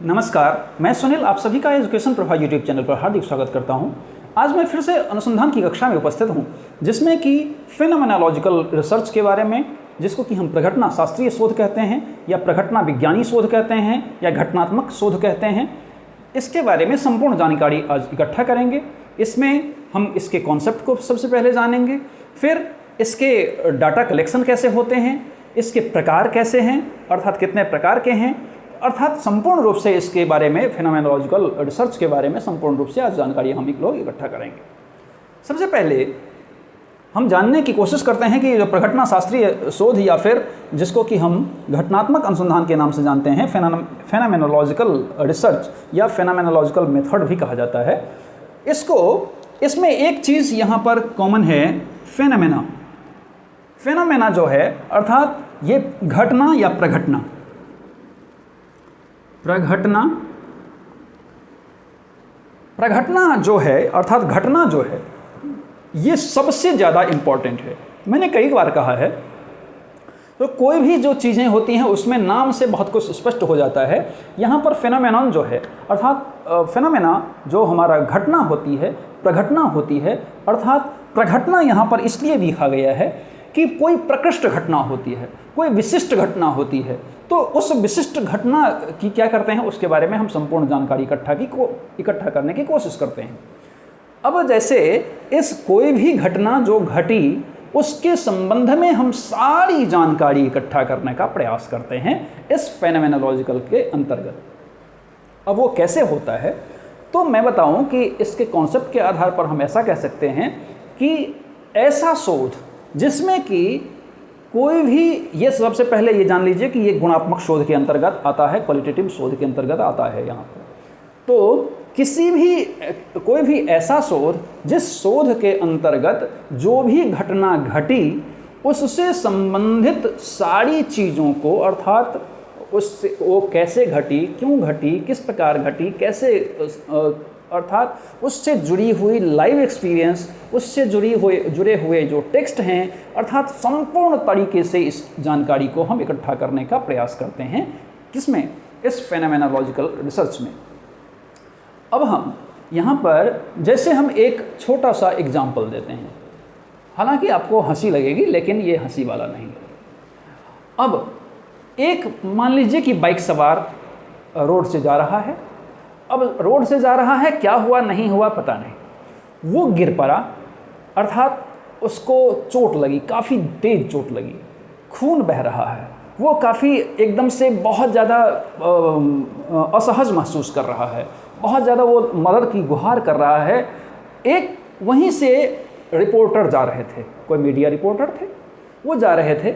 नमस्कार, मैं सुनील आप सभी का एजुकेशन प्रभा यूट्यूब चैनल पर हार्दिक स्वागत करता हूं। आज मैं फिर से अनुसंधान की कक्षा में उपस्थित हूं, जिसमें कि फेनोमेनोलॉजिकल रिसर्च के बारे में, जिसको कि हम प्रघटना शास्त्रीय शोध कहते हैं या प्रघटना विज्ञानी शोध कहते हैं या घटनात्मक शोध कहते हैं, इसके बारे में संपूर्ण जानकारी आज इकट्ठा करेंगे। इसमें हम इसके कॉन्सेप्ट को सबसे पहले जानेंगे, फिर इसके डाटा कलेक्शन कैसे होते हैं, इसके प्रकार कैसे हैं अर्थात कितने प्रकार के हैं, अर्थात संपूर्ण रूप से इसके बारे में फेनोमेनोलॉजिकल रिसर्च के बारे में संपूर्ण रूप से आज जानकारी हम लोग इकट्ठा करेंगे। सबसे पहले हम जानने की कोशिश करते हैं कि जो प्रघटना शास्त्रीय शोध या फिर जिसको कि हम घटनात्मक अनुसंधान के नाम से जानते हैं, फेनोमेनोलॉजिकल रिसर्च या फेनोमेनोलॉजिकल मेथड भी कहा जाता है इसमें एक चीज़ यहाँ पर कॉमन है, फेनोमेना। फेनोमेना जो है अर्थात ये घटना या प्रघटना जो है अर्थात घटना जो है, ये सबसे ज़्यादा इम्पॉर्टेंट है। मैंने कई बार कहा है, तो कोई भी जो चीज़ें होती हैं उसमें नाम से बहुत कुछ स्पष्ट हो जाता है। यहाँ पर फेनोमेनॉन जो है अर्थात फेनोमेना जो हमारा घटना होती है, प्रघटना होती है, अर्थात प्रघटना यहाँ पर इसलिए लिखा गया है कि कोई प्रकृष्ट घटना होती है, कोई विशिष्ट घटना होती है, तो उस विशिष्ट घटना की क्या करते हैं उसके बारे में हम संपूर्ण जानकारी इकट्ठा करने की कोशिश करते हैं। अब जैसे इस कोई भी घटना जो घटी उसके संबंध में हम सारी जानकारी इकट्ठा करने का प्रयास करते हैं इस फेनोमेनोलॉजिकल के अंतर्गत। अब वो कैसे होता है तो मैं बताऊं कि इसके कॉन्सेप्ट के आधार पर हम ऐसा कह सकते हैं कि ऐसा शोध जिसमें कि कोई भी, ये सबसे पहले ये जान लीजिए कि ये गुणात्मक शोध के अंतर्गत आता है, क्वालिटेटिव शोध के अंतर्गत आता है यहाँ पर। तो कोई भी ऐसा शोध जिस शोध के अंतर्गत जो भी घटना घटी उससे संबंधित सारी चीज़ों को, अर्थात उससे वो कैसे घटी, क्यों घटी, किस प्रकार घटी, कैसे, अर्थात उससे जुड़ी हुई लाइव एक्सपीरियंस, उससे जुड़े हुए जो टेक्स्ट हैं, अर्थात संपूर्ण तरीके से इस जानकारी को हम इकट्ठा करने का प्रयास करते हैं। किसमें? इस फेनोमेनोलॉजिकल रिसर्च में। अब हम यहाँ पर जैसे हम एक छोटा सा एग्जाम्पल देते हैं, हालांकि आपको हंसी लगेगी लेकिन ये हंसी वाला नहीं है। अब एक मान लीजिए कि बाइक सवार रोड से जा रहा है। अब रोड से जा रहा है, क्या हुआ नहीं हुआ पता नहीं, वो गिर पड़ा, अर्थात उसको चोट लगी, काफ़ी तेज चोट लगी, खून बह रहा है, वो काफ़ी एकदम से बहुत ज़्यादा असहज महसूस कर रहा है, बहुत ज़्यादा वो मदद की गुहार कर रहा है। एक वहीं से रिपोर्टर जा रहे थे, कोई मीडिया रिपोर्टर थे, वो जा रहे थे,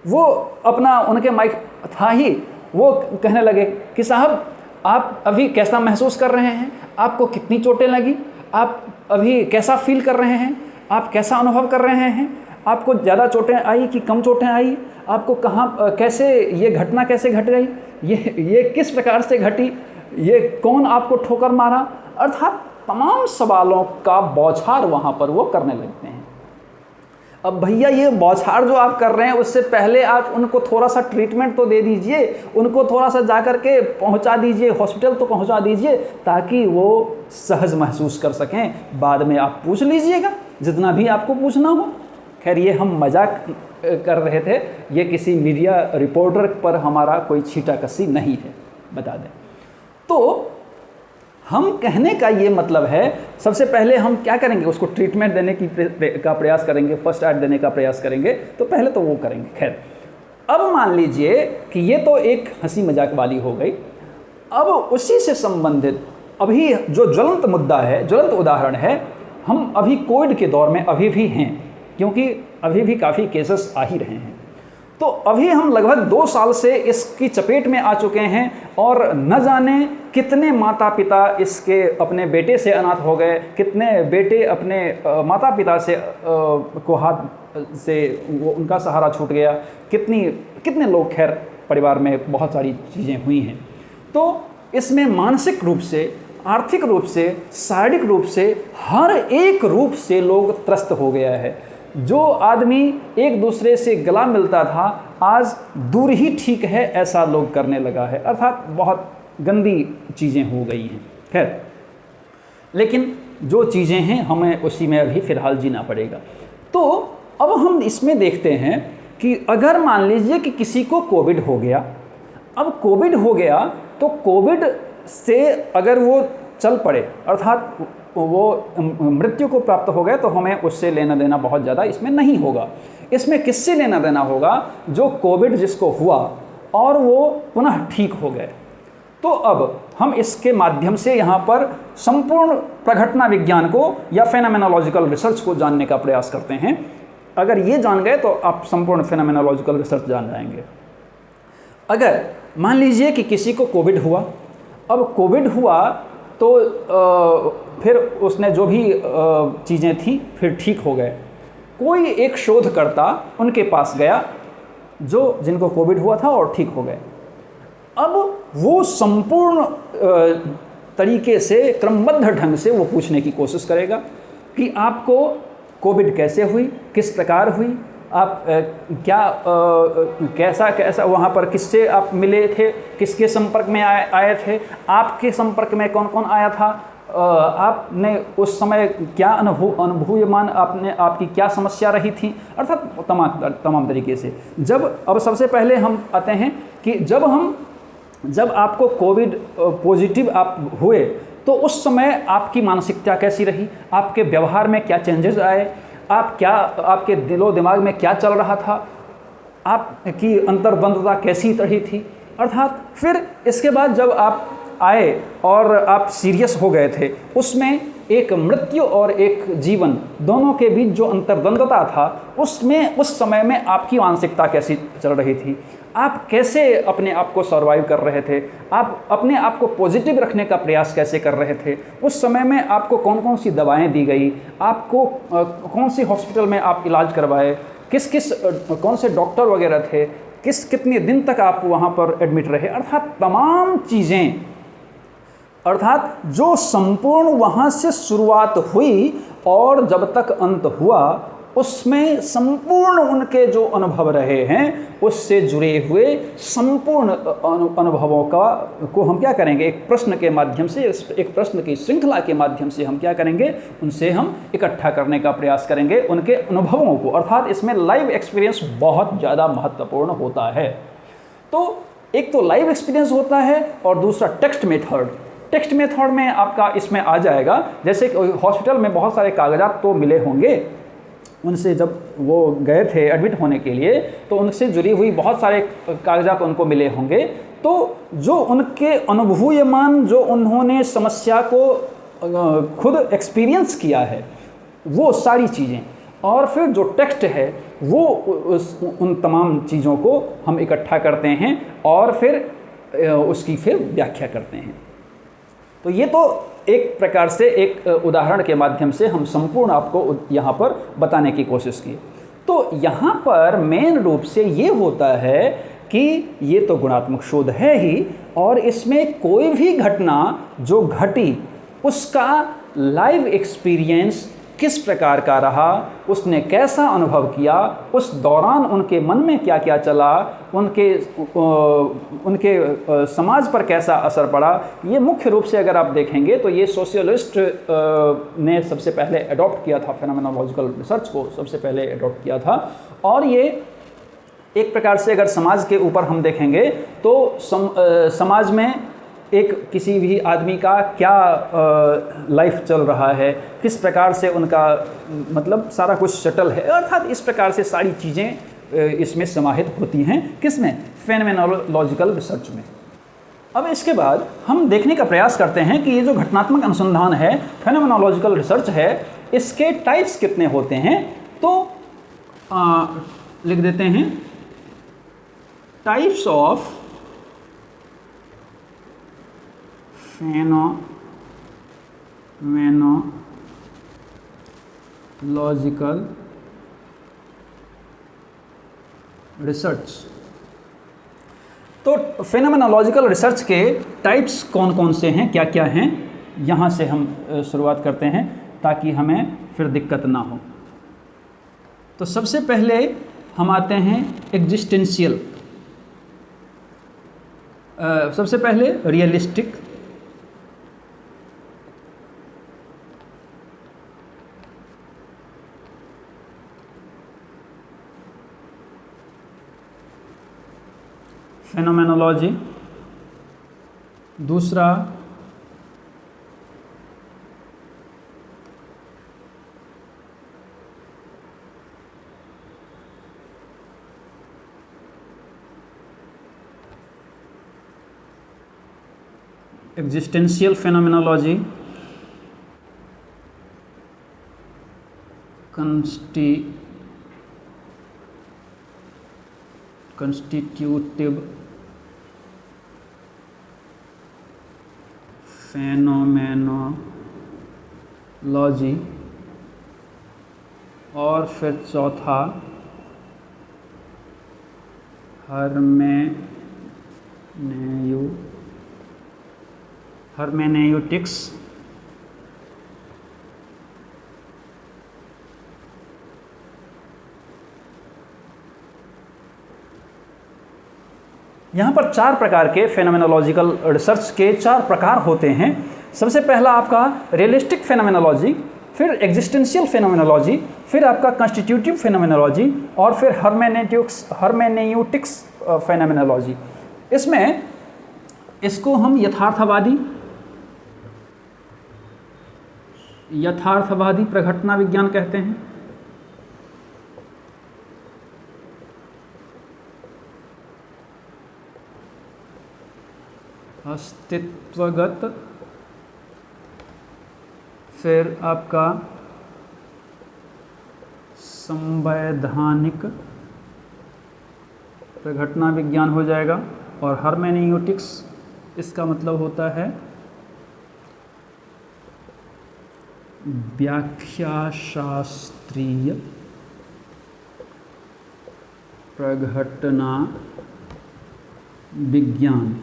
वो अपना, उनके माइक था ही, वो कहने लगे कि साहब आप अभी कैसा महसूस कर रहे हैं, आपको कितनी चोटें लगी, आप अभी कैसा फील कर रहे हैं, आप कैसा अनुभव कर रहे हैं, आपको ज़्यादा चोटें आई कि कम चोटें आई, आपको कहाँ, कैसे ये घटना कैसे घट गई, ये किस प्रकार से घटी, ये कौन आपको ठोकर मारा, अर्थात तमाम सवालों का बौछार वहाँ पर वो करने लगते हैं। अब भैया ये बौछार जो आप कर रहे हैं उससे पहले आप उनको थोड़ा सा ट्रीटमेंट तो दे दीजिए, उनको थोड़ा सा जा कर के पहुँचा दीजिए, हॉस्पिटल तो पहुँचा दीजिए ताकि वो सहज महसूस कर सकें। बाद में आप पूछ लीजिएगा जितना भी आपको पूछना हो। खैर ये हम मजाक कर रहे थे, ये किसी मीडिया रिपोर्टर पर हमारा कोई छींटाकसी नहीं है, बता दें। तो हम कहने का ये मतलब है, सबसे पहले हम क्या करेंगे, उसको ट्रीटमेंट देने का प्रयास करेंगे, फर्स्ट एड देने का प्रयास करेंगे, तो पहले तो वो करेंगे। खैर अब मान लीजिए कि ये तो एक हंसी मजाक वाली हो गई। अब उसी से संबंधित अभी जो ज्वलंत मुद्दा है, ज्वलंत उदाहरण है, हम अभी कोविड के दौर में अभी भी हैं, क्योंकि अभी भी काफ़ी केसेस आ ही रहे हैं। तो अभी हम लगभग 2 साल से इसकी चपेट में आ चुके हैं और न जाने कितने माता पिता इसके अपने बेटे से अनाथ हो गए, कितने बेटे अपने माता पिता से को हाथ से वो उनका सहारा छूट गया, कितने लोग, खैर परिवार में बहुत सारी चीज़ें हुई हैं। तो इसमें मानसिक रूप से, आर्थिक रूप से, शारीरिक रूप से, हर एक रूप से लोग त्रस्त हो गया है। जो आदमी एक दूसरे से गला मिलता था आज दूर ही ठीक है ऐसा लोग करने लगा है, अर्थात बहुत गंदी चीज़ें हो गई हैं। खैर, लेकिन जो चीज़ें हैं हमें उसी में अभी फ़िलहाल जीना पड़ेगा। तो अब हम इसमें देखते हैं कि अगर मान लीजिए कि किसी को कोविड हो गया, अब कोविड हो गया तो कोविड से अगर वो चल पड़े, अर्थात वो मृत्यु को प्राप्त हो गए, तो हमें उससे लेना देना बहुत ज़्यादा इसमें नहीं होगा। इसमें किससे लेना देना होगा? जो कोविड जिसको हुआ और वो पुनः ठीक हो गए। तो अब हम इसके माध्यम से यहाँ पर संपूर्ण प्रघटना विज्ञान को या फेनोमेनोलॉजिकल रिसर्च को जानने का प्रयास करते हैं। अगर ये जान गए तो आप संपूर्ण फेनोमेनोलॉजिकल रिसर्च जान जाएंगे। अगर मान लीजिए कि किसी को कोविड हुआ, अब कोविड हुआ तो फिर उसने जो भी चीज़ें थी फिर ठीक हो गए। कोई एक शोधकर्ता उनके पास गया जिनको कोविड हुआ था और ठीक हो गए। अब वो संपूर्ण तरीके से क्रमबद्ध ढंग से वो पूछने की कोशिश करेगा कि आपको कोविड कैसे हुई, किस प्रकार हुई, आप कैसा वहाँ पर किससे आप मिले थे, किसके संपर्क में आए थे, आपके संपर्क में कौन कौन आया था, आपने उस समय क्या अनुभूयमान आपकी क्या समस्या रही थी, अर्थात तमाम तरीके से। अब सबसे पहले हम आते हैं कि जब आपको कोविड पॉजिटिव आप हुए तो उस समय आपकी मानसिकता कैसी रही, आपके व्यवहार में क्या चेंजेस आए, आपके दिलो दिमाग में क्या चल रहा था, आपकी अंतर्द्वंद्वता कैसी रही थी। अर्थात फिर इसके बाद जब आप आए और आप सीरियस हो गए थे, उसमें एक मृत्यु और एक जीवन दोनों के बीच जो अंतर्द्वंद्वता था, उसमें उस समय में आपकी मानसिकता कैसी चल रही थी, आप कैसे अपने आप को सर्वाइव कर रहे थे, आप अपने आप को पॉजिटिव रखने का प्रयास कैसे कर रहे थे, उस समय में आपको कौन कौन सी दवाएं दी गई, आपको कौन सी हॉस्पिटल में आप इलाज करवाए, कौन से डॉक्टर वगैरह थे, कितने दिन तक आप वहाँ पर एडमिट रहे, अर्थात तमाम चीज़ें, अर्थात जो संपूर्ण वहाँ से शुरुआत हुई और जब तक अंत हुआ, उसमें संपूर्ण उनके जो अनुभव रहे हैं उससे जुड़े हुए संपूर्ण अनुभवों को हम क्या करेंगे, एक प्रश्न के माध्यम से, एक प्रश्न की श्रृंखला के माध्यम से हम क्या करेंगे, उनसे हम इकट्ठा करने का प्रयास करेंगे उनके अनुभवों को। अर्थात इसमें लाइव एक्सपीरियंस बहुत ज़्यादा महत्वपूर्ण होता है। तो एक तो लाइव एक्सपीरियंस होता है और दूसरा टेक्स्ट मेथड में आपका इसमें आ जाएगा। जैसे हॉस्पिटल में बहुत सारे कागजात तो मिले होंगे, उनसे जब वो गए थे एडमिट होने के लिए तो उनसे जुड़ी हुई बहुत सारे कागजात उनको मिले होंगे। तो जो उनके अनुभूयमान, जो उन्होंने समस्या को खुद एक्सपीरियंस किया है, वो सारी चीज़ें, और फिर जो टेक्स्ट है वो उन तमाम चीज़ों को हम इकट्ठा करते हैं और फिर उसकी फिर व्याख्या करते हैं। तो ये तो एक प्रकार से एक उदाहरण के माध्यम से हम संपूर्ण आपको यहाँ पर बताने की कोशिश की। तो यहाँ पर मेन रूप से ये होता है कि ये तो गुणात्मक शोध है ही, और इसमें कोई भी घटना जो घटी उसका लाइव एक्सपीरियंस किस प्रकार का रहा, उसने कैसा अनुभव किया, उस दौरान उनके मन में क्या क्या चला, उनके समाज पर कैसा असर पड़ा, ये मुख्य रूप से अगर आप देखेंगे तो ये सोशियोलिस्ट ने सबसे पहले अडॉप्ट किया था, फेनोमेनोलॉजिकल रिसर्च को सबसे पहले अडॉप्ट किया था। और ये एक प्रकार से अगर समाज के ऊपर हम देखेंगे तो समाज में एक किसी भी आदमी का क्या लाइफ चल रहा है, किस प्रकार से उनका मतलब सारा कुछ शटल है, अर्थात इस प्रकार से सारी चीज़ें इसमें समाहित होती हैं। किसमें? फेनोमेनोलॉजिकल रिसर्च में। अब इसके बाद हम देखने का प्रयास करते हैं कि ये जो घटनात्मक अनुसंधान है, फेनोमेनोलॉजिकल रिसर्च है, इसके टाइप्स कितने होते हैं। तो लिख देते हैं टाइप्स ऑफ फेनोमेनोलॉजिकल रिसर्च। तो फेनोमेनोलॉजिकल रिसर्च के टाइप्स कौन कौन से हैं, क्या क्या हैं, यहाँ से हम शुरुआत करते हैं ताकि हमें फिर दिक्कत ना हो। तो सबसे पहले हम आते हैं एग्जिस्टेंशियल। सबसे पहले रियलिस्टिक, फेनोमेनोलॉजी, दूसरा एग्जिस्टेंशियल फेनोमेनोलॉजी, कंस्टिट्यूटिव फेनोमेनोलॉजी, और फिर चौथा हर्मेनेयूटिक्स। यहाँ पर 4 प्रकार के फेनोमेनोलॉजिकल रिसर्च के 4 प्रकार होते हैं। सबसे पहला आपका रियलिस्टिक फेनोमेनोलॉजी, फिर एग्जिस्टेंशियल फेनोमेनोलॉजी, फिर आपका कंस्टिट्यूटिव फेनोमेनोलॉजी, और फिर हर्मेनेयूटिक्स फेनोमेनोलॉजी। इसमें इसको हम यथार्थवादी प्रघटना विज्ञान कहते हैं। अस्तित्वगत, फिर आपका संवैधानिक प्रघटना विज्ञान हो जाएगा, और हर्मेनेयूटिक्स इसका मतलब होता है व्याख्याशास्त्रीय प्रघटना विज्ञान।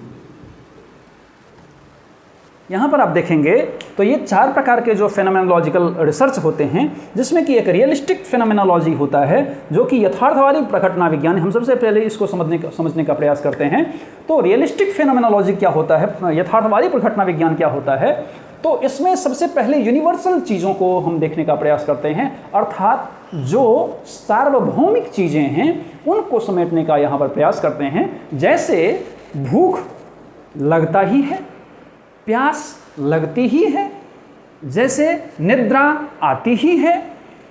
यहाँ पर आप देखेंगे तो ये 4 प्रकार के जो फेनोमेनोलॉजिकल रिसर्च होते हैं, जिसमें कि एक रियलिस्टिक फेनोमेनोलॉजी होता है जो कि यथार्थवादी प्रघटना विज्ञान। हम सबसे पहले इसको समझने का प्रयास करते हैं। तो रियलिस्टिक फेनोमेनोलॉजी क्या होता है, यथार्थवादी प्रघटना विज्ञान क्या होता है, तो इसमें सबसे पहले यूनिवर्सल चीज़ों को हम देखने का प्रयास करते हैं, अर्थात जो सार्वभौमिक चीज़ें हैं उनको समेटने का यहाँ पर प्रयास करते हैं। जैसे भूख लगता ही है, प्यास लगती ही है, जैसे निद्रा आती ही है,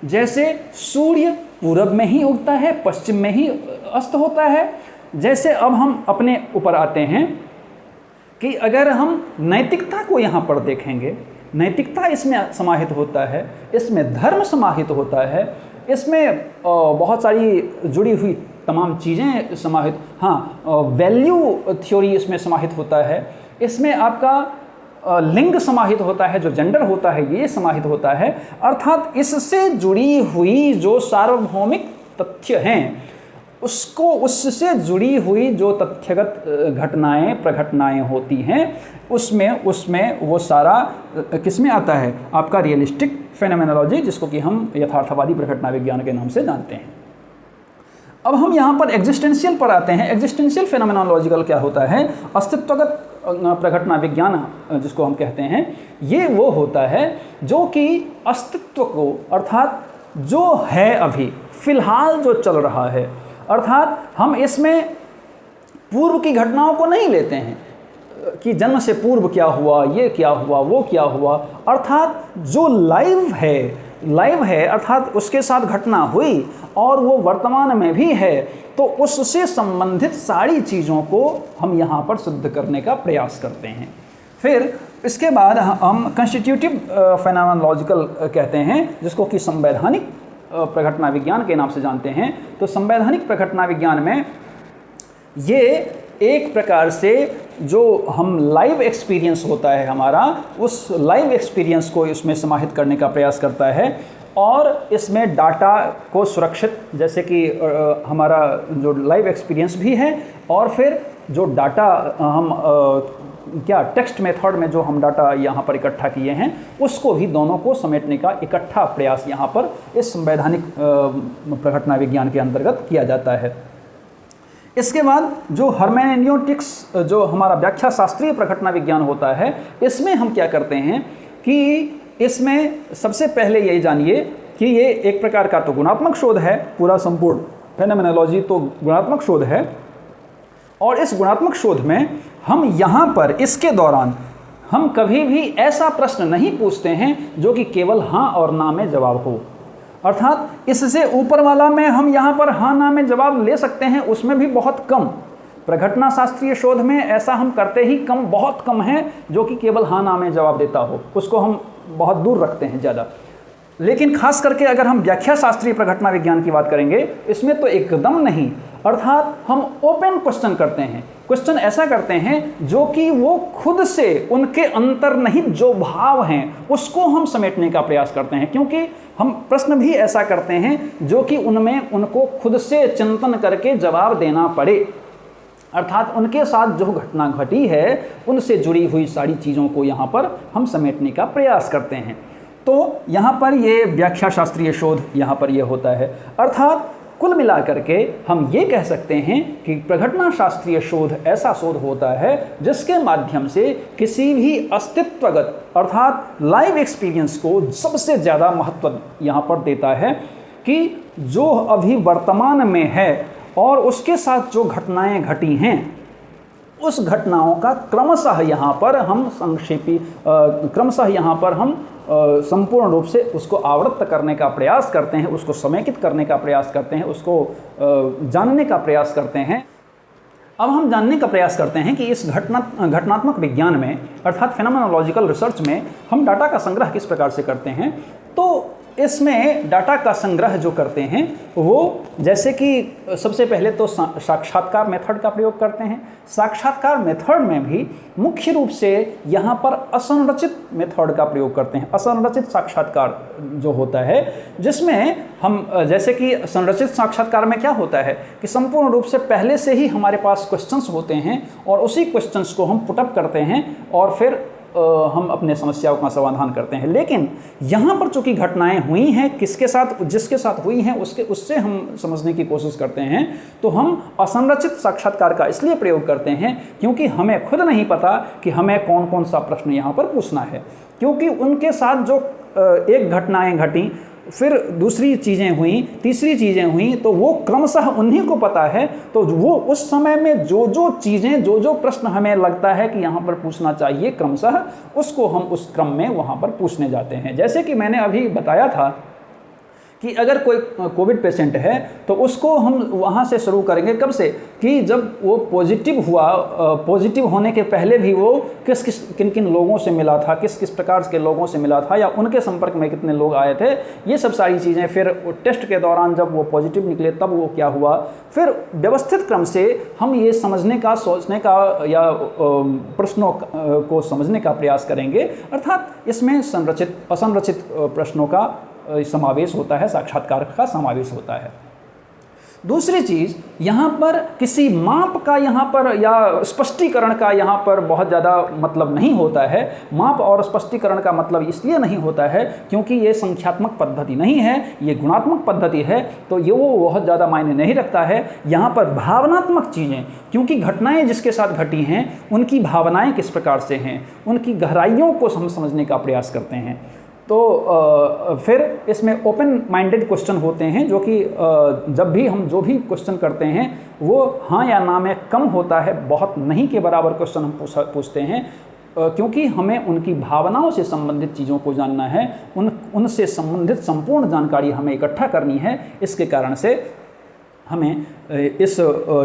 जैसे सूर्य पूरब में ही उगता है, पश्चिम में ही अस्त होता है। जैसे अब हम अपने ऊपर आते हैं कि अगर हम नैतिकता को यहाँ पर देखेंगे, नैतिकता इसमें समाहित होता है, इसमें धर्म समाहित होता है, इसमें बहुत सारी जुड़ी हुई तमाम चीज़ें समाहित, हाँ, वैल्यू थ्योरी इसमें समाहित होता है, इसमें आपका लिंग समाहित होता है, जो जेंडर होता है ये समाहित होता है। अर्थात इससे जुड़ी हुई जो सार्वभौमिक तथ्य हैं उसको, उससे जुड़ी हुई जो तथ्यगत घटनाएं प्रघटनाएं होती हैं उसमें वो सारा किस में आता है, आपका रियलिस्टिक फेनोमेनोलॉजी, जिसको कि हम यथार्थवादी प्रघटना विज्ञान के नाम से जानते हैं। अब हम यहाँ पर एग्जिस्टेंशियल पर आते हैं। एग्जिस्टेंशियल फेनोमेनोलॉजिकल क्या होता है, अस्तित्वगत प्रघटना विज्ञान जिसको हम कहते हैं, ये वो होता है जो कि अस्तित्व को, अर्थात जो है अभी फिलहाल जो चल रहा है, अर्थात हम इसमें पूर्व की घटनाओं को नहीं लेते हैं कि जन्म से पूर्व क्या हुआ, ये क्या हुआ, वो क्या हुआ, अर्थात जो लाइव है अर्थात उसके साथ घटना हुई और वो वर्तमान में भी है, तो उससे संबंधित सारी चीज़ों को हम यहाँ पर सिद्ध करने का प्रयास करते हैं। फिर इसके बाद हम कंस्टिट्यूटिव फेनोमेनोलॉजिकल कहते हैं, जिसको कि संवैधानिक प्रघटना विज्ञान के नाम से जानते हैं। तो संवैधानिक प्रघटना विज्ञान में ये एक प्रकार से जो हम लाइव एक्सपीरियंस होता है हमारा, उस लाइव एक्सपीरियंस को इसमें समाहित करने का प्रयास करता है, और इसमें डाटा को सुरक्षित, जैसे कि हमारा जो लाइव एक्सपीरियंस भी है, और फिर जो डाटा हम टेक्स्ट मेथड में जो हम डाटा यहाँ पर इकट्ठा किए हैं, उसको भी दोनों को समेटने का इकट्ठा प्रयास यहाँ पर इस संवैधानिक प्रघटना विज्ञान के अंतर्गत किया जाता है। इसके बाद जो हर्मेनेटिक्स, जो हमारा व्याख्या शास्त्रीय प्रघटना विज्ञान होता है, इसमें हम क्या करते हैं कि इसमें सबसे पहले यही जानिए कि ये एक प्रकार का तो गुणात्मक शोध है, पूरा संपूर्ण फेनोमेनोलॉजी तो गुणात्मक शोध है। और इस गुणात्मक शोध में हम यहाँ पर इसके दौरान हम कभी भी ऐसा प्रश्न नहीं पूछते हैं जो कि केवल हाँ और ना में जवाब हो। अर्थात इससे ऊपर वाला में हम यहाँ पर हाँ ना में जवाब ले सकते हैं, उसमें भी बहुत कम। प्रघटना शास्त्रीय शोध में ऐसा हम करते ही कम, बहुत कम है जो कि केवल हाँ ना में जवाब देता हो, उसको हम बहुत दूर रखते हैं ज़्यादा। लेकिन खास करके अगर हम व्याख्या शास्त्रीय प्रघटना विज्ञान की बात करेंगे, इसमें तो एकदम नहीं। अर्थात हम ओपन क्वेश्चन करते हैं, क्वेश्चन ऐसा करते हैं जो कि वो खुद से उनके अंतर्निहित जो भाव हैं उसको हम समेटने का प्रयास करते हैं, क्योंकि हम प्रश्न भी ऐसा करते हैं जो कि उनमें उनको खुद से चिंतन करके जवाब देना पड़े। अर्थात उनके साथ जो घटना घटी है उनसे जुड़ी हुई सारी चीज़ों को यहाँ पर हम समेटने का प्रयास करते हैं। तो यहाँ पर ये व्याख्या शास्त्रीय शोध यहाँ पर ये होता है। अर्थात कुल मिलाकर के हम ये कह सकते हैं कि प्रघटना शास्त्रीय शोध ऐसा शोध होता है जिसके माध्यम से किसी भी अस्तित्वगत अर्थात लाइव एक्सपीरियंस को सबसे ज़्यादा महत्व यहाँ पर देता है कि जो अभी वर्तमान में है और उसके साथ जो घटनाएं घटी हैं उस घटनाओं का क्रमशः यहाँ पर हम क्रमशः यहाँ पर हम संपूर्ण रूप से उसको आवृत्त करने का प्रयास करते हैं, उसको समेकित करने का प्रयास करते हैं, उसको जानने का प्रयास करते हैं। अब हम जानने का प्रयास करते हैं कि इस घटनात्मक विज्ञान में अर्थात फेनोमेनोलॉजिकल रिसर्च में हम डाटा का संग्रह किस प्रकार से करते हैं। तो इसमें डाटा का संग्रह जो करते हैं वो जैसे कि सबसे पहले तो साक्षात्कार मेथड का प्रयोग करते हैं। साक्षात्कार मेथड में भी मुख्य रूप से यहाँ पर असंरचित मेथड का प्रयोग करते हैं। असंरचित साक्षात्कार जो होता है जिसमें हम जैसे कि संरचित साक्षात्कार में क्या होता है कि संपूर्ण रूप से पहले से ही हमारे पास क्वेश्चंस होते हैं और उसी क्वेश्चंस को हम पुटअप करते हैं और फिर हम अपने समस्याओं का समाधान करते हैं। लेकिन यहाँ पर चूंकि घटनाएं हुई हैं किसके साथ, जिसके साथ हुई हैं उससे हम समझने की कोशिश करते हैं, तो हम असंरचित साक्षात्कार का इसलिए प्रयोग करते हैं क्योंकि हमें खुद नहीं पता कि हमें कौन कौन सा प्रश्न यहाँ पर पूछना है। क्योंकि उनके साथ जो एक घटनाएं घटी, फिर दूसरी चीज़ें हुई, तीसरी चीज़ें हुई, तो वो क्रमशः उन्हीं को पता है। तो वो उस समय में जो जो चीज़ें, जो जो प्रश्न हमें लगता है कि यहाँ पर पूछना चाहिए, क्रमशः उसको हम उस क्रम में वहाँ पर पूछने जाते हैं। जैसे कि मैंने अभी बताया था कि अगर कोई कोविड पेशेंट है तो उसको हम वहाँ से शुरू करेंगे कब से कि जब वो पॉजिटिव हुआ, पॉजिटिव होने के पहले भी वो किन किन लोगों से मिला था, किस किस प्रकार के लोगों से मिला था या उनके संपर्क में कितने लोग आए थे, ये सब सारी चीज़ें। फिर टेस्ट के दौरान जब वो पॉजिटिव निकले तब वो क्या हुआ, फिर व्यवस्थित क्रम से हम ये समझने का, सोचने का या प्रश्नों को समझने का प्रयास करेंगे। अर्थात इसमें संरचित असंरचित प्रश्नों का समावेश होता है, साक्षात्कार का समावेश होता है। दूसरी चीज़, यहाँ पर किसी माप का यहाँ पर या स्पष्टीकरण का यहाँ पर बहुत ज़्यादा मतलब नहीं होता है। माप और स्पष्टीकरण का मतलब इसलिए नहीं होता है क्योंकि ये संख्यात्मक पद्धति नहीं है, ये गुणात्मक पद्धति है, तो ये वो बहुत ज़्यादा मायने नहीं रखता है। यहाँ पर भावनात्मक चीज़ें, क्योंकि घटनाएँ जिसके साथ घटी हैं उनकी भावनाएँ किस प्रकार से हैं, उनकी गहराइयों को हम समझने का प्रयास करते हैं। तो फिर इसमें ओपन माइंडेड क्वेश्चन होते हैं जो कि जब भी हम जो भी क्वेश्चन करते हैं वो हाँ या ना में कम होता है, बहुत नहीं के बराबर क्वेश्चन हम पूछते हैं, क्योंकि हमें उनकी भावनाओं से संबंधित चीज़ों को जानना है, उनसे संबंधित संपूर्ण जानकारी हमें इकट्ठा करनी है। इसके कारण से हमें इस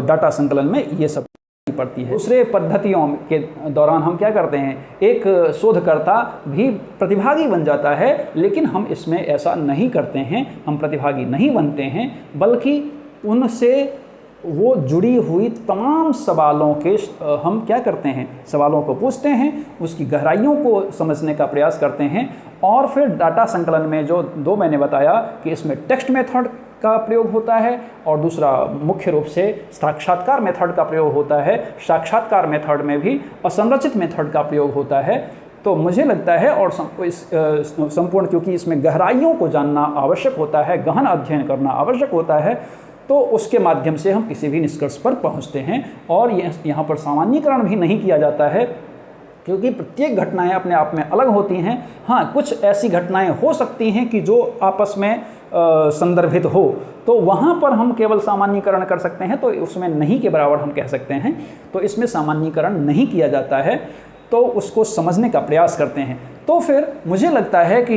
डाटा संकलन में ये सब पड़ती है। दूसरे पद्धतियों के दौरान हम क्या करते हैं, एक शोधकर्ता भी प्रतिभागी बन जाता है, लेकिन हम इसमें ऐसा नहीं करते हैं। हम प्रतिभागी नहीं बनते हैं, बल्कि उनसे वो जुड़ी हुई तमाम सवालों के हम क्या करते हैं, सवालों को पूछते हैं, उसकी गहराइयों को समझने का प्रयास करते हैं। और फिर डाटा संकलन में जो दो मैंने बताया कि इसमें टेक्स्ट मेथड का प्रयोग होता है और दूसरा मुख्य रूप से साक्षात्कार मेथड का प्रयोग होता है। साक्षात्कार मेथड में भी असंरचित मेथड का प्रयोग होता है। तो मुझे लगता है और संपूर्ण, क्योंकि इसमें गहराइयों को जानना आवश्यक होता है, गहन अध्ययन करना आवश्यक होता है, तो उसके माध्यम से हम किसी भी निष्कर्ष पर पहुंचते हैं। और यहाँ पर सामान्यीकरण भी नहीं किया जाता है, क्योंकि प्रत्येक घटनाएं अपने आप में अलग होती हैं। हाँ, कुछ ऐसी घटनाएं हो सकती हैं कि जो आपस में संदर्भित हो, तो वहाँ पर हम केवल सामान्यीकरण कर सकते हैं, तो उसमें नहीं के बराबर हम कह सकते हैं। तो इसमें सामान्यीकरण नहीं किया जाता है, तो उसको समझने का प्रयास करते हैं। तो फिर मुझे लगता है कि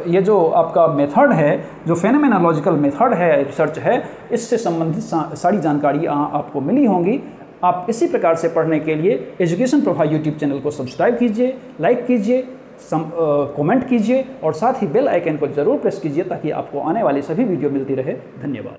ये जो आपका मेथड है, जो फेनोमेनोलॉजिकल मेथड है, रिसर्च है, इससे संबंधित सारी जानकारी आपको मिली होंगी। आप इसी प्रकार से पढ़ने के लिए एजुकेशन प्रभा यूट्यूब चैनल को सब्सक्राइब कीजिए, लाइक कीजिए, कमेंट कीजिए और साथ ही बेल आइकन को ज़रूर प्रेस कीजिए ताकि आपको आने वाली सभी वीडियो मिलती रहे। धन्यवाद।